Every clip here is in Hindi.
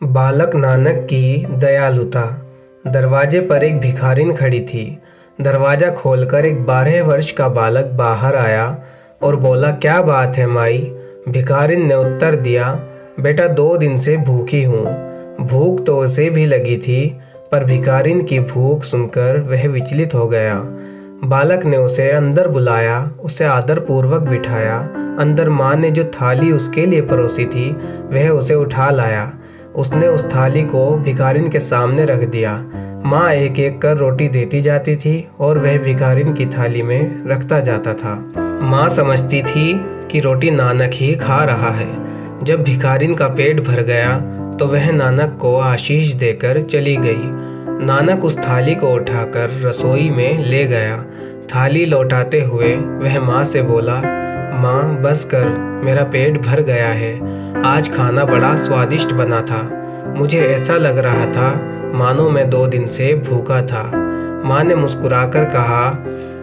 बालक नानक की दयालुता। दरवाजे पर एक भिखारिन खड़ी थी। दरवाजा खोलकर एक 12 वर्ष का बालक बाहर आया और बोला, क्या बात है माई। भिखारिन ने उत्तर दिया, बेटा 2 दिन से भूखी हूँ। भूख तो उसे भी लगी थी, पर भिखारिन की भूख सुनकर वह विचलित हो गया। बालक ने उसे अंदर बुलाया, उसे आदरपूर्वक बिठाया। अंदर माँ ने जो थाली उसके लिए परोसी थी वह उसे उठा लाया। उसने उस थाली को भिखारिन के सामने रख दिया। माँ एक एक कर रोटी देती जाती थी और वह भिखारिन की थाली में रखता जाता था। माँ समझती थी कि रोटी नानक ही खा रहा है। जब भिखारिन का पेट भर गया तो वह नानक को आशीष देकर चली गई। नानक उस थाली को उठाकर रसोई में ले गया। थाली लौटाते हुए वह माँ से बोला, माँ बस कर, मेरा पेट भर गया है। आज खाना बड़ा स्वादिष्ट बना था। मुझे ऐसा लग रहा था मानो मैं 2 दिन से भूखा था। माँ ने मुस्कुराकर कहा,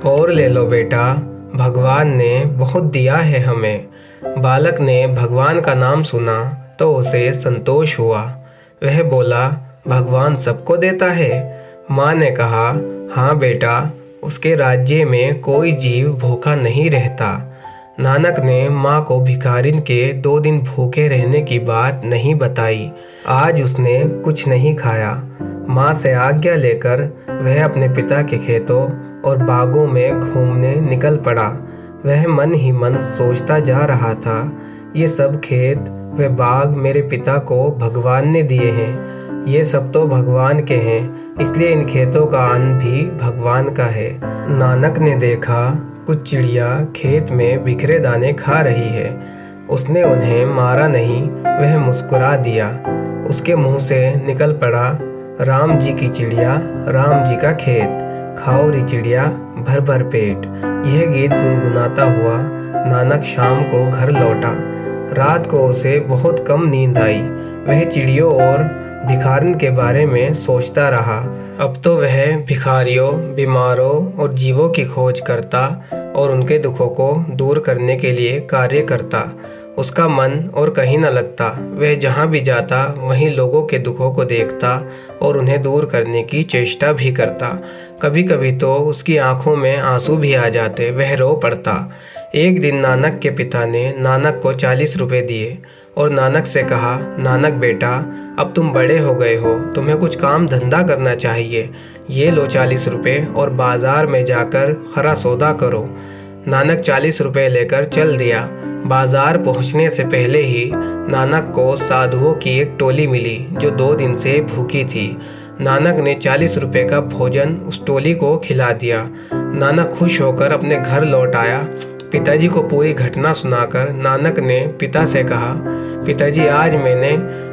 और ले लो बेटा, भगवान ने बहुत दिया है हमें। बालक ने भगवान का नाम सुना तो उसे संतोष हुआ। वह बोला, भगवान सबको देता है। माँ ने कहा, हाँ बेटा, उसके राज्य में कोई जीव भूखा नहीं रहता। नानक ने माँ को भिखारिन के 2 दिन भूखे रहने की बात नहीं बताई। आज उसने कुछ नहीं खाया। माँ से आज्ञा लेकर वह अपने पिता के खेतों और बागों में घूमने निकल पड़ा। वह मन ही मन सोचता जा रहा था, ये सब खेत व बाग मेरे पिता को भगवान ने दिए हैं। ये सब तो भगवान के हैं, इसलिए इन खेतों का अन्न भी भगवान का है। नानक ने देखा कुछ चिड़िया खेत में बिखरे दाने खा रही है। उसने उन्हें मारा नहीं, वह मुस्कुरा दिया। उसके मुंह से निकल पड़ा, राम जी की चिड़िया, राम जी का खेत, खाओ री चिड़िया भर भर पेट। यह गीत गुनगुनाता हुआ नानक शाम को घर लौटा। रात को उसे बहुत कम नींद आई। वह चिड़ियों और भिखारिन के बारे में सोचता रहा। अब तो वह भिखारियों, बीमारों और जीवों की खोज करता और उनके दुखों को दूर करने के लिए कार्य करता। उसका मन और कहीं न लगता। वह जहाँ भी जाता वहीं लोगों के दुखों को देखता और उन्हें दूर करने की चेष्टा भी करता। कभी कभी तो उसकी आंखों में आंसू भी आ जाते, वह रो पड़ता। एक दिन नानक के पिता ने नानक को 40 रुपए दिए और नानक से कहा, नानक बेटा, अब तुम बड़े हो गए हो, तुम्हें कुछ काम धंधा करना चाहिए। ये लो 40 रुपए और बाजार में जाकर खरा सौदा करो। नानक 40 रुपए लेकर चल दिया। बाजार पहुंचने से पहले ही नानक को साधुओं की एक टोली मिली जो 2 दिन से भूखी थी। नानक ने 40 रुपए का भोजन उस टोली को खिला दिया। नानक खुश होकर अपने घर लौट आया। पिताजी को पूरी घटना सुनाकर नानक ने पिता से कहा, पिताजी, आज मैंने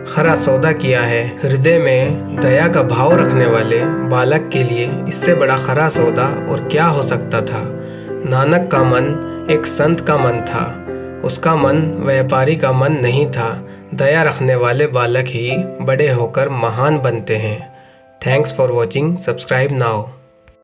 खरा सौदा किया है। हृदय में दया का भाव रखने वाले बालक के लिए इससे बड़ा खरा सौदा और क्या हो सकता था। नानक का मन एक संत का मन था। उसका मन व्यापारी का मन नहीं था। दया रखने वाले बालक ही बड़े होकर महान बनते हैं। Thanks for watching. Subscribe now.